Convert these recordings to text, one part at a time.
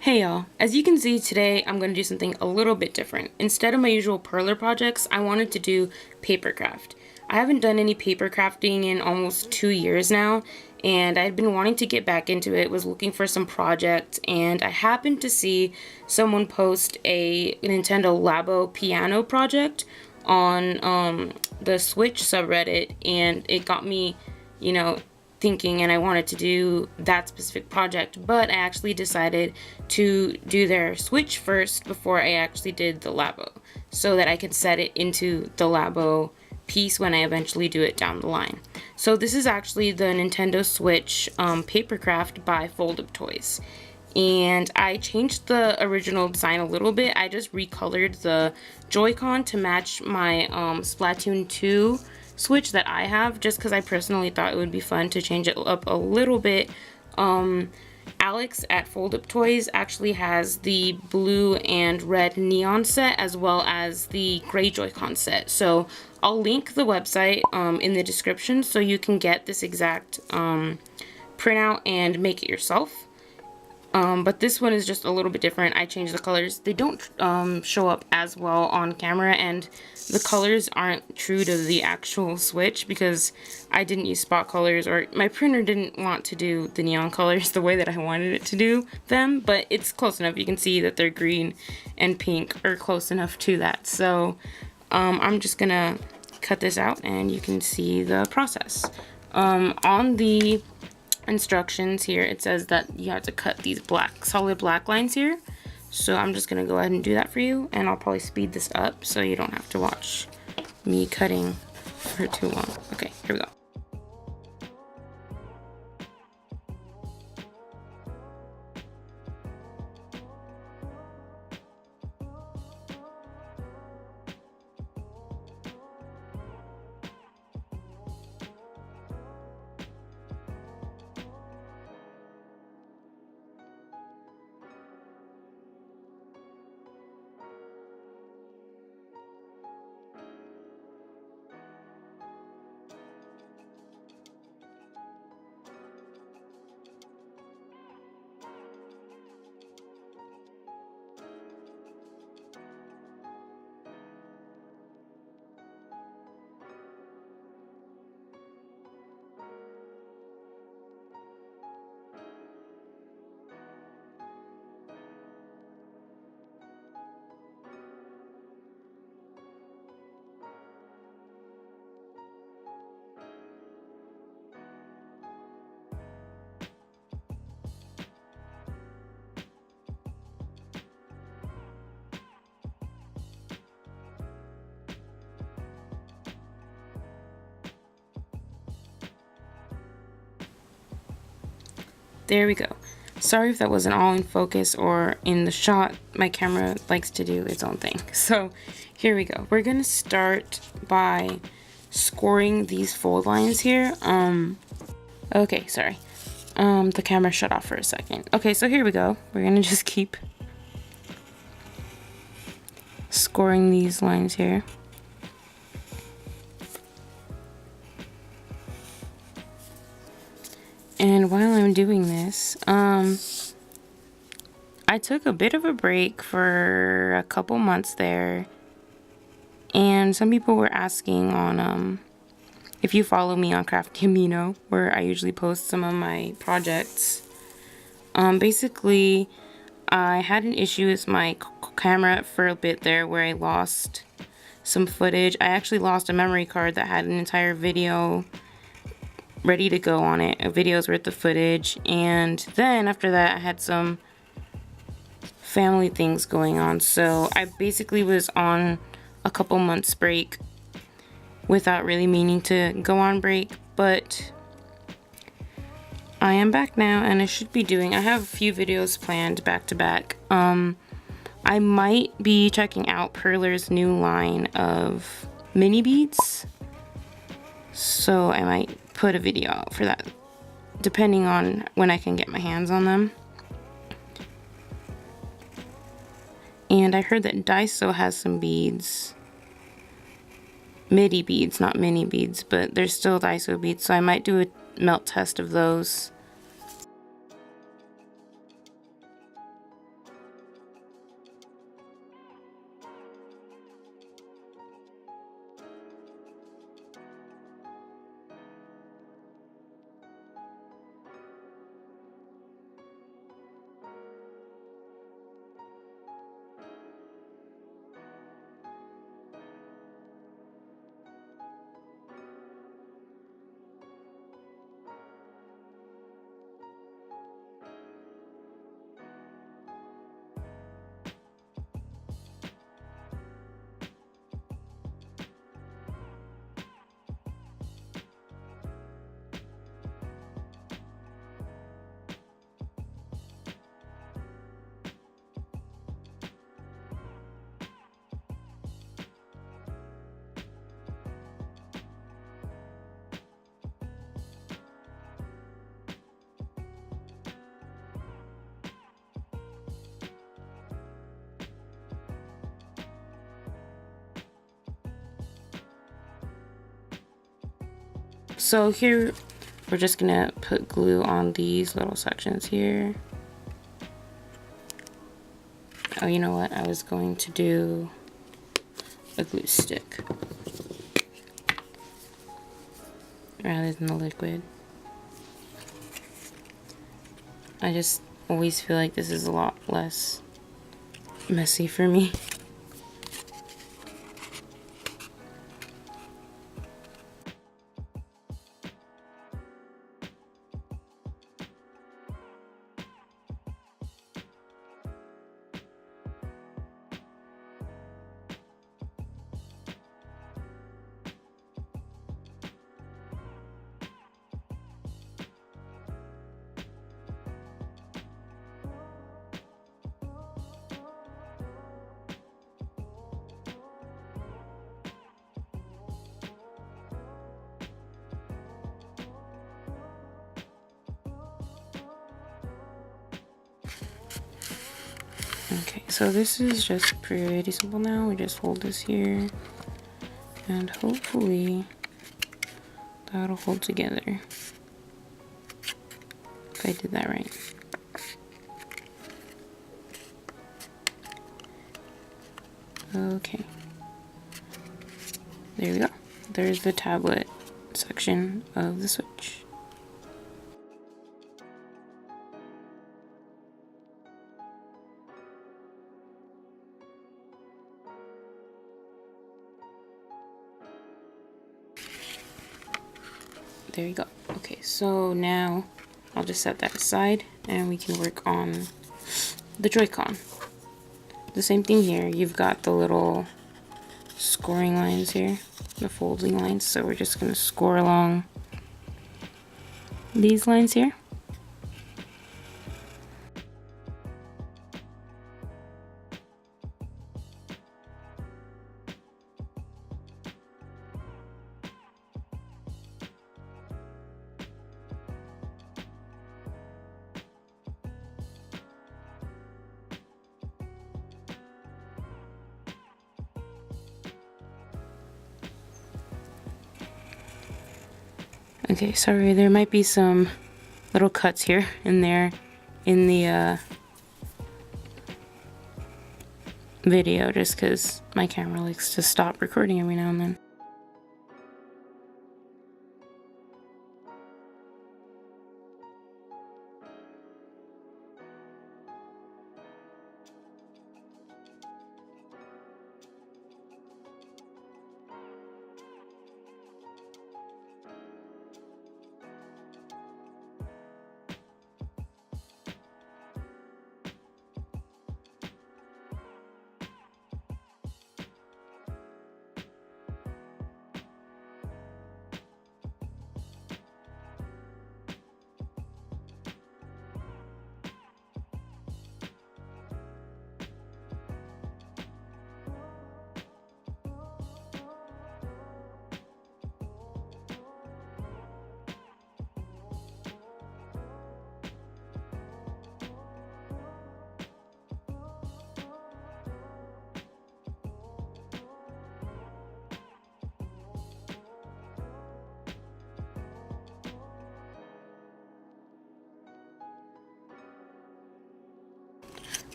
Hey y'all, as you can see today I'm going to do something a little bit different. Instead of my usual perler projects, I wanted to do papercraft. I haven't done any paper crafting in almost 2 years now, and I'd been wanting to get back into it, was looking for some projects, and I happened to see someone post a Nintendo Labo piano project on the Switch subreddit, and it got me, thinking, and I wanted to do that specific project, but I actually decided to do their Switch first before I actually did the Labo, so that I could set it into the Labo piece when I eventually do it down the line. So this is actually the Nintendo Switch Papercraft by Fold Up Toys. And I changed the original design a little bit. I just recolored the Joy-Con to match my Splatoon 2 Switch that I have, just because I personally thought it would be fun to change it up a little bit. Alex at Fold Up Toys actually has the blue and red neon set as well as the gray Joy-Con set. So I'll link the website in the description so you can get this exact printout and make it yourself. But this one is just a little bit different. I changed the colors. They don't show up as well on camera, and the colors aren't true to the actual Switch because I didn't use spot colors, or my printer didn't want to do the neon colors the way that I wanted it to do them, but it's close enough. You can see that they're green and pink are close enough to that. So I'm just gonna cut this out and you can see the process. On the instructions here, it says that you have to cut these solid black lines here. So I'm just gonna go ahead and do that for you, and I'll probably speed this up so you don't have to watch me cutting for too long. Okay, here we go. There we go. Sorry if that wasn't all in focus or in the shot. My camera likes to do its own thing. So here we go. We're gonna start by scoring these fold lines here. Okay, sorry. The camera shut off for a second. Okay, so here we go. We're gonna just keep scoring these lines here. And while I'm doing this, I took a bit of a break for a couple months there, and some people were asking on, if you follow me on Crafty Amino, where I usually post some of my projects, basically, I had an issue with my camera for a bit there where I lost some footage. I actually lost a memory card that had an entire video ready to go on it, a video's worth of footage, and then after that I had some family things going on, so I basically was on a couple months break without really meaning to go on break, but I am back now, and I should be I have a few videos planned back to back. I might be checking out Perler's new line of mini beads, so I might put a video out for that, depending on when I can get my hands on them. And I heard that Daiso has some beads, midi beads, not mini beads, but they're still Daiso beads, so I might do a melt test of those. So here we're just gonna put glue on these little sections here. Oh, you know what? I was going to do a glue stick rather than the liquid. I just always feel like this is a lot less messy for me. Okay, so this is just pretty simple now. We just hold this here, and hopefully that'll hold together. If I did that right. Okay. There we go. There's the tablet section of the Switch. There you go. Okay, so now I'll just set that aside and we can work on the Joy-Con. The same thing here. You've got the little scoring lines here, the folding lines. So we're just going to score along these lines here. Okay, sorry, there might be some little cuts here and there in the video, just because my camera likes to stop recording every now and then.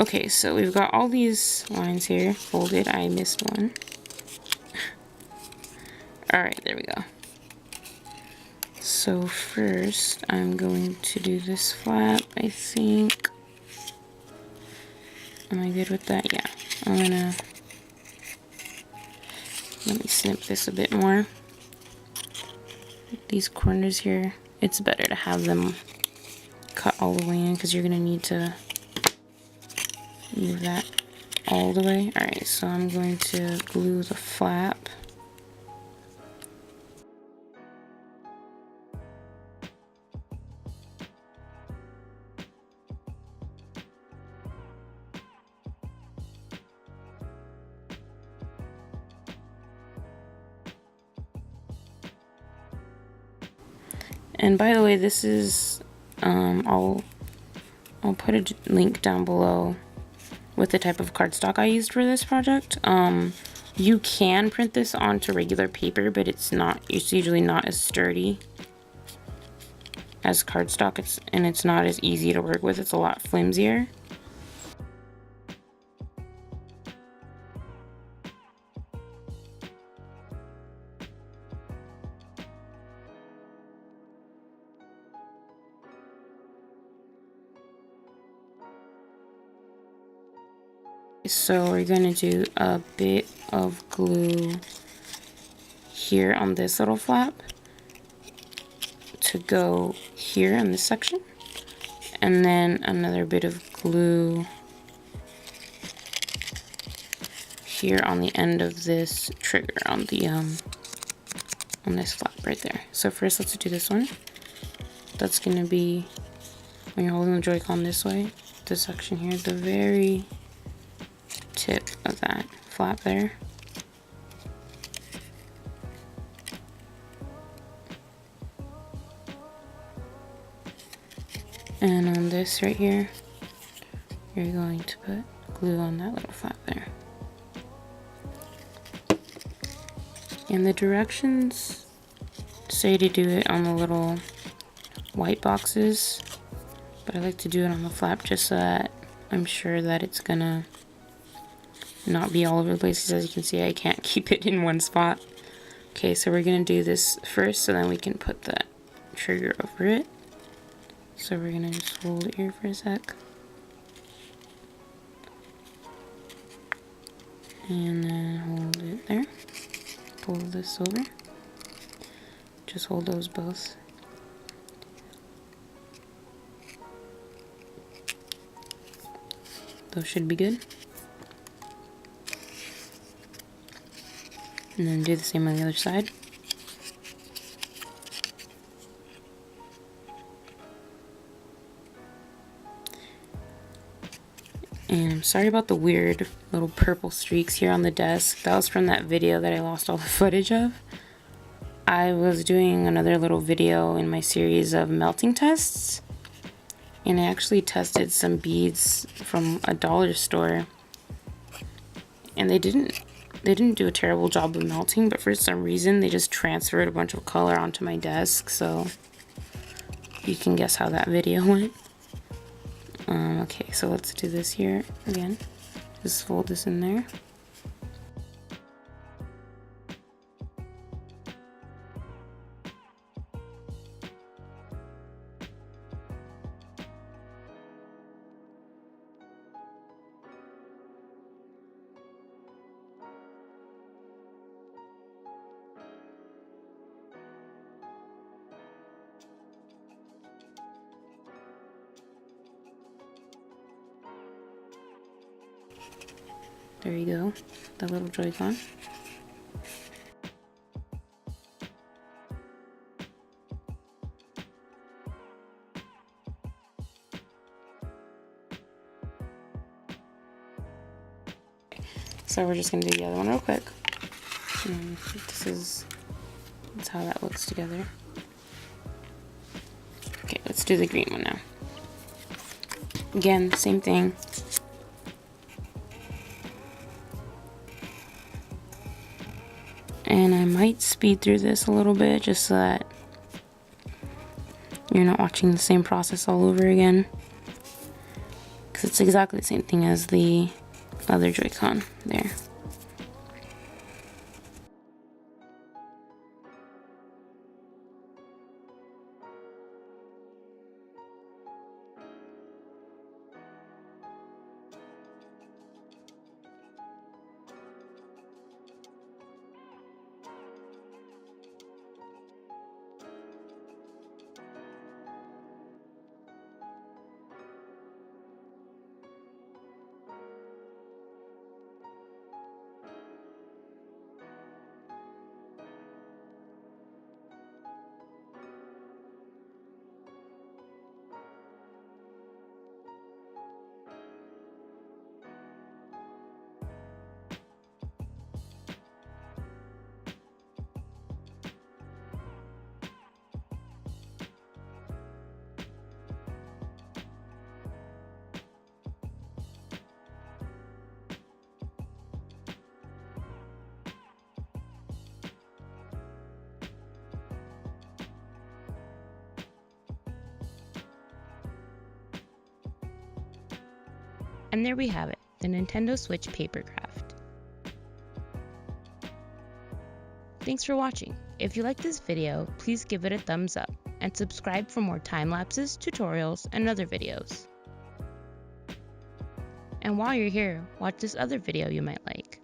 Okay, so we've got all these lines here folded. I missed one. Alright, there we go. So first, I'm going to do this flap, I think. Am I good with that? Yeah. I'm gonna... Let me snip this a bit more. These corners here, it's better to have them cut all the way in because you're gonna need to move that all the way. Alright, so I'm going to glue the flap. And by the way, this is, I'll put a link down below with the type of cardstock I used for this project. You can print this onto regular paper, but it's usually not as sturdy as cardstock, and it's not as easy to work with. It's a lot flimsier. So we're going to do a bit of glue here on this little flap to go here in this section, and then another bit of glue here on the end of this trigger on the on this flap right there. So first let's do this one. That's going to be, when you're holding the Joy-Con this way, this section here, the very tip of that flap there. And on this right here, you're going to put glue on that little flap there. And the directions say to do it on the little white boxes, but I like to do it on the flap just so that I'm sure that it's gonna not be all over the place. As you can see, I can't keep it in one spot. Okay, so we're gonna do this first so then we can put that trigger over it. So we're gonna just hold it here for a sec. And then hold it there. Pull this over. Just hold those both. Those should be good. And then do the same on the other side. And I'm sorry about the weird little purple streaks here on the desk. That was from that video that I lost all the footage of. I was doing another little video in my series of melting tests, and I actually tested some beads from a dollar store, and they didn't do a terrible job of melting, but for some reason they just transferred a bunch of color onto my desk, so you can guess how that video went. Okay, so let's do this here again. Just fold this in there. There you go, the little Joy-Con. So we're just gonna do the other one real quick. That's how that looks together. Okay, let's do the green one now. Again, same thing. And I might speed through this a little bit just so that you're not watching the same process all over again, because it's exactly the same thing as the other Joy-Con there. And there we have it, the Nintendo Switch Papercraft. Thanks for watching. If you liked this video, please give it a thumbs up and subscribe for more time lapses, tutorials, and other videos. And while you're here, watch this other video you might like.